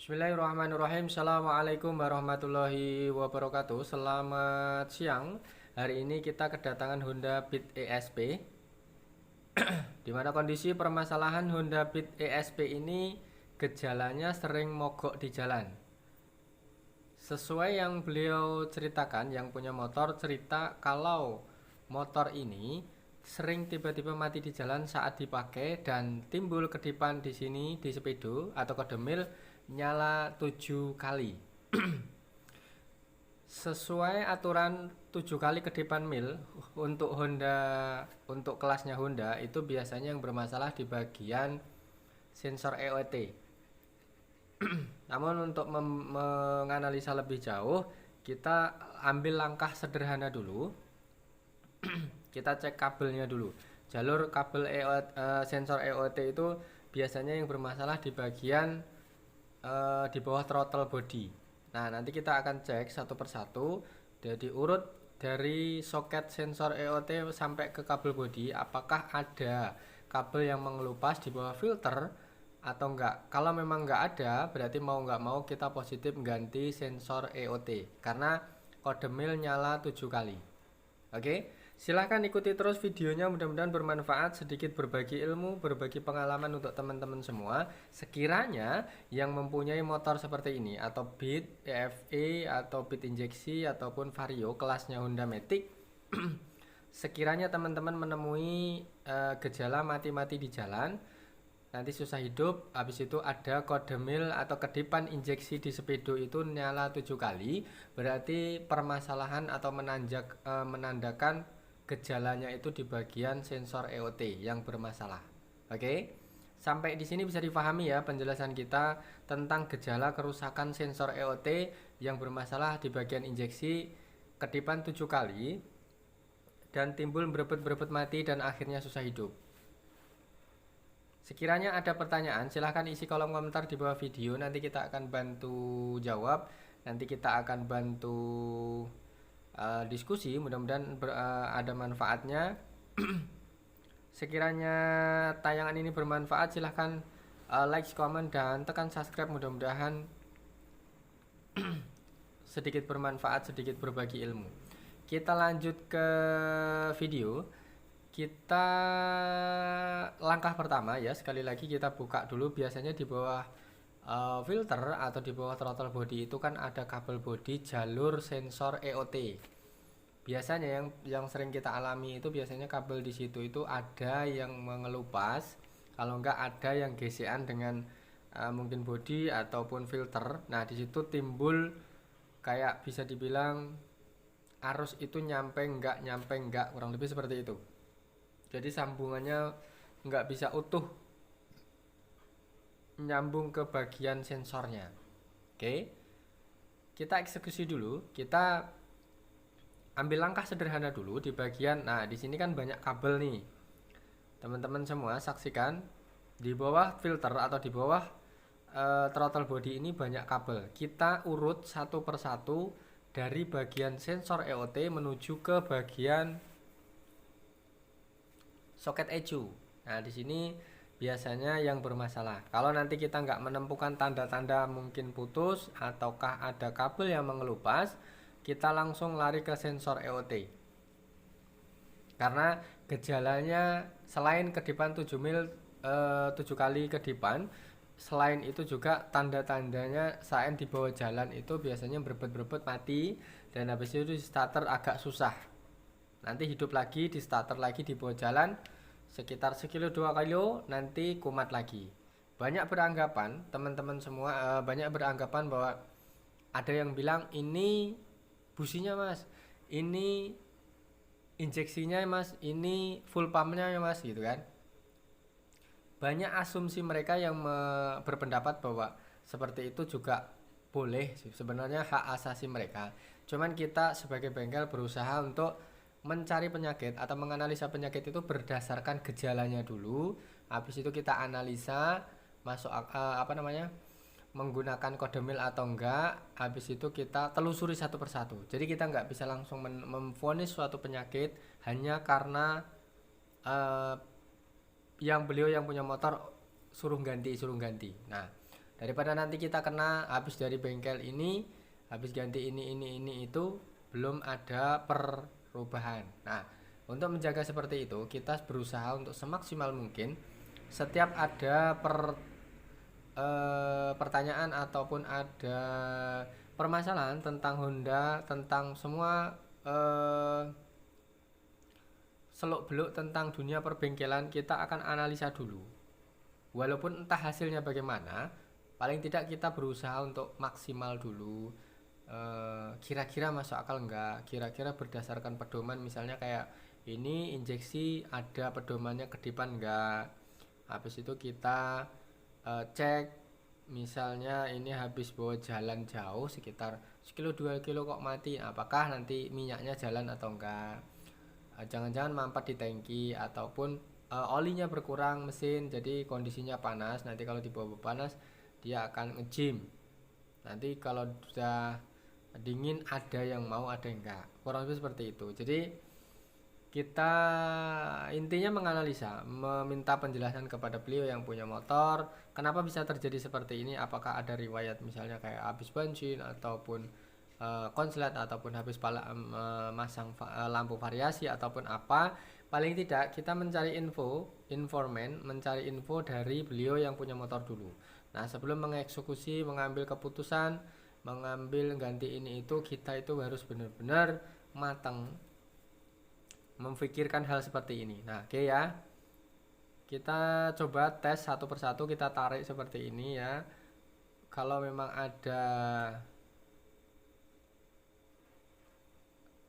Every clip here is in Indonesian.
Bismillahirrahmanirrahim. Assalamualaikum warahmatullahi wabarakatuh. Selamat siang. Hari ini kita kedatangan Honda Beat ESP. Di mana kondisi permasalahan Honda Beat ESP ini gejalanya sering mogok di jalan. Sesuai yang beliau ceritakan, yang punya motor cerita kalau motor ini sering tiba-tiba mati di jalan saat dipakai dan timbul kedipan di sini di sepedo atau kodemil nyala 7 kali. Sesuai aturan 7 kali kedipan mil untuk untuk kelasnya Honda itu biasanya yang bermasalah di bagian sensor EOT. Namun untuk menganalisa lebih jauh, kita ambil langkah sederhana dulu. Kita cek kabelnya dulu. Jalur kabel sensor EOT itu biasanya yang bermasalah di bagian di bawah throttle body. Nah, nanti kita akan cek satu persatu. Jadi urut dari soket sensor EOT sampai ke kabel body, apakah ada kabel yang mengelupas di bawah filter atau enggak. Kalau memang enggak ada, berarti mau enggak mau kita positif ganti sensor EOT karena kode mil nyala 7 kali. Oke, silahkan ikuti terus videonya, mudah-mudahan bermanfaat, sedikit berbagi ilmu, berbagi pengalaman untuk teman-teman semua. Sekiranya yang mempunyai motor seperti ini atau Beat, EFE, atau Beat injeksi, ataupun Vario kelasnya Honda Matic, sekiranya teman-teman menemui gejala mati-mati di jalan, nanti susah hidup, habis itu ada kode mil atau kedipan injeksi di sepedo itu nyala 7 kali, berarti permasalahan atau menandakan gejalanya itu di bagian sensor EOT yang bermasalah. Oke, sampai di sini bisa dipahami ya penjelasan kita tentang gejala kerusakan sensor EOT yang bermasalah di bagian injeksi, kedipan 7 kali, dan timbul berebut-berebut mati dan akhirnya susah hidup. Sekiranya ada pertanyaan, silahkan isi kolom komentar di bawah video. Nanti kita akan bantu jawab. Nanti kita akan bantu diskusi. Mudah-mudahan ada manfaatnya. Sekiranya tayangan ini bermanfaat, silahkan like, comment, dan tekan subscribe. Mudah-mudahan sedikit bermanfaat, sedikit berbagi ilmu. Kita lanjut ke video. Kita langkah pertama ya, sekali lagi kita buka dulu. Biasanya di bawah filter atau di bawah throttle body itu kan ada kabel body jalur sensor EOT. Biasanya yang sering kita alami itu biasanya kabel di situ itu ada yang mengelupas, kalau enggak ada yang gesekan dengan mungkin body ataupun filter. Nah, di situ timbul kayak bisa dibilang arus itu nyampe enggak, kurang lebih seperti itu. Jadi sambungannya nggak bisa utuh nyambung ke bagian sensornya. Oke, kita eksekusi dulu. Kita ambil langkah sederhana dulu di bagian. Nah, di sini kan banyak kabel nih. Teman-teman semua saksikan di bawah filter atau di bawah throttle body ini banyak kabel. Kita urut satu persatu dari bagian sensor EOT menuju ke bagian soket ECU. Nah, di sini biasanya yang bermasalah. Kalau nanti kita nggak menemukan tanda-tanda mungkin putus ataukah ada kabel yang mengelupas, kita langsung lari ke sensor EOT. Karena gejalanya selain kedipan 7 mil 7 kali kedipan, selain itu juga tanda-tandanya saat di bawah jalan itu biasanya berebut-berebut mati, dan habis itu di starter agak susah. Nanti hidup lagi, di starter lagi di bawah jalan sekitar sekilo 2 kilo, nanti kumat lagi. Banyak beranggapan, teman-teman semua banyak beranggapan bahwa ada yang bilang ini businya mas, ini injeksinya mas, ini full pumpnya ya mas, gitu kan. Banyak asumsi mereka yang berpendapat bahwa seperti itu juga boleh, sebenarnya hak asasi mereka. Cuman kita sebagai bengkel berusaha untuk mencari penyakit atau menganalisa penyakit itu berdasarkan gejalanya dulu. Habis itu kita analisa masuk menggunakan kode mil atau enggak. Habis itu kita telusuri satu persatu. Jadi kita nggak bisa langsung memvonis suatu penyakit hanya karena beliau yang punya motor suruh ganti. Nah, Daripada nanti kita kena habis dari bengkel ini, habis ganti ini itu belum ada perubahan. Nah, untuk menjaga seperti itu, kita berusaha untuk semaksimal mungkin setiap ada pertanyaan ataupun ada permasalahan tentang Honda, tentang semua seluk-beluk tentang dunia perbengkelan, kita akan analisa dulu. Walaupun entah hasilnya bagaimana, paling tidak kita berusaha untuk maksimal dulu. Kira-kira masuk akal enggak, kira-kira berdasarkan pedoman, misalnya kayak ini injeksi ada pedomannya kedipan enggak. Habis itu kita cek, misalnya ini habis bawa jalan jauh sekitar sekilo 2 kilo kok mati, apakah nanti minyaknya jalan atau enggak. Jangan-jangan mampet di tangki, ataupun olinya berkurang mesin jadi kondisinya panas, nanti kalau dibawa panas dia akan ngejim, nanti kalau sudah dingin ada yang mau ada yang enggak, kurang lebih seperti itu. Jadi kita intinya menganalisa, meminta penjelasan kepada beliau yang punya motor, kenapa bisa terjadi seperti ini, apakah ada riwayat misalnya kayak habis bensin ataupun konslet ataupun habis masang lampu variasi ataupun apa. Paling tidak kita mencari mencari info dari beliau yang punya motor dulu. Nah, sebelum mengeksekusi, mengambil keputusan, mengambil ganti ini itu, kita itu harus benar-benar matang memikirkan hal seperti ini. Nah, oke ya. Kita coba tes satu persatu, kita tarik seperti ini ya. Kalau memang ada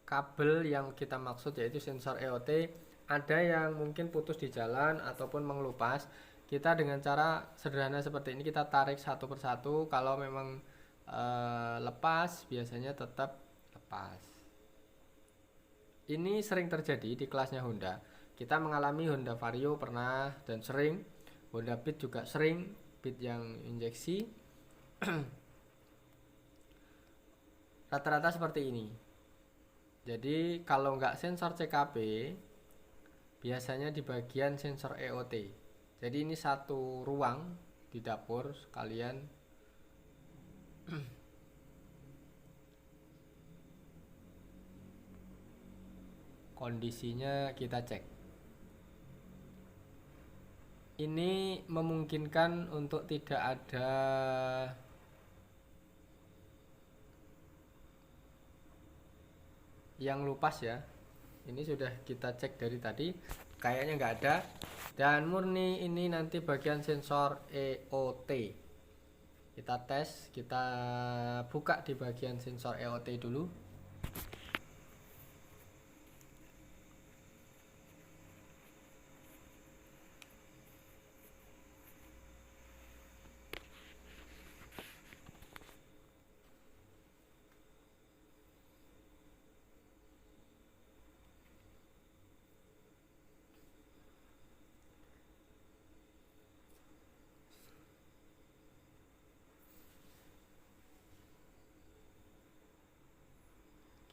kabel yang kita maksud yaitu sensor EOT, ada yang mungkin putus di jalan ataupun mengelupas, kita dengan cara sederhana seperti ini kita tarik satu persatu. Kalau memang lepas, biasanya tetap lepas. Ini sering terjadi di kelasnya Honda. Kita mengalami Honda Vario pernah dan sering, Honda Beat juga sering, Beat yang injeksi. Rata-rata seperti ini. Jadi kalau nggak sensor CKP, biasanya di bagian sensor EOT. Jadi ini satu ruang di dapur sekalian. Kondisinya kita cek. Ini memungkinkan untuk tidak ada yang lupas ya. Ini sudah kita cek dari tadi, kayaknya nggak ada. Dan murni ini nanti bagian sensor EOT. Kita tes, kita buka di bagian sensor EOT dulu.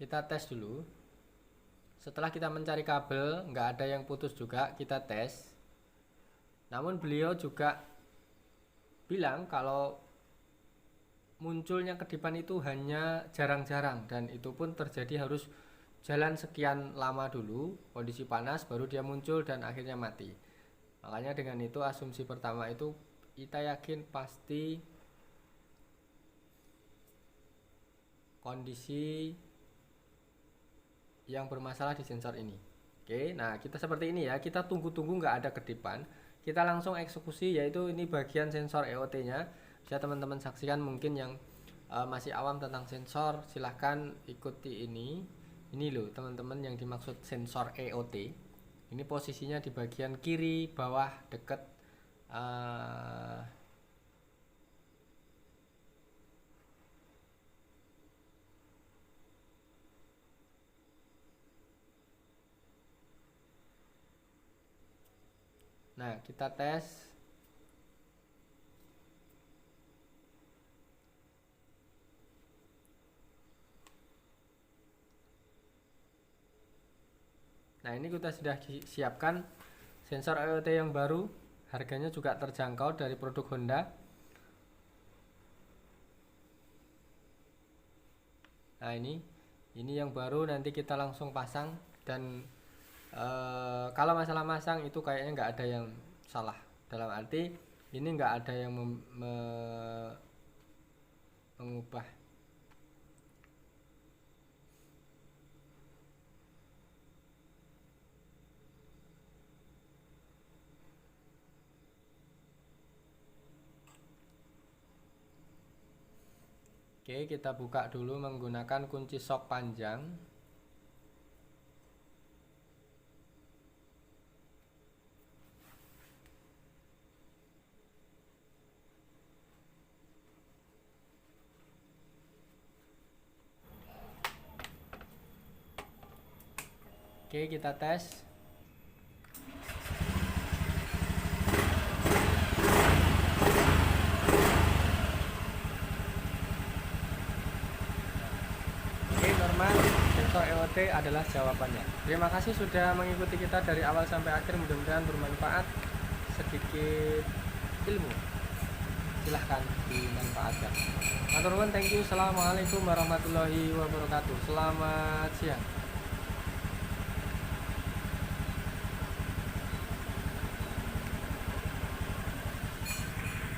Kita tes dulu. Setelah kita mencari kabel, nggak ada yang putus juga, kita tes. Namun beliau juga bilang kalau munculnya kedipan itu hanya jarang-jarang, dan itu pun terjadi harus jalan sekian lama dulu, kondisi panas baru dia muncul dan akhirnya mati. Makanya dengan itu asumsi pertama itu kita yakin pasti kondisi yang bermasalah di sensor ini. Oke, nah kita seperti ini ya, kita tunggu-tunggu nggak ada kedipan, kita langsung eksekusi, yaitu ini bagian sensor EOT-nya. Bisa teman-teman saksikan, mungkin yang masih awam tentang sensor, silahkan ikuti ini. Ini loh teman-teman yang dimaksud sensor EOT. Ini posisinya di bagian kiri bawah dekat nah, kita tes. Nah, ini kita sudah siapkan sensor IoT yang baru, harganya juga terjangkau dari produk Honda. Nah, ini yang baru, nanti kita langsung pasang. Dan kalau masalah masang itu kayaknya nggak ada yang salah, dalam arti ini nggak ada yang mengubah. Oke, kita buka dulu menggunakan kunci sok panjang. Oke, kita tes. Oke, normal. Sensor EOT adalah jawabannya. Terima kasih sudah mengikuti kita dari awal sampai akhir, mudah-mudahan bermanfaat. Sedikit ilmu, silahkan dimanfaatkan. Matur nuwun, thank you. Assalamualaikum warahmatullahi wabarakatuh. Selamat siang.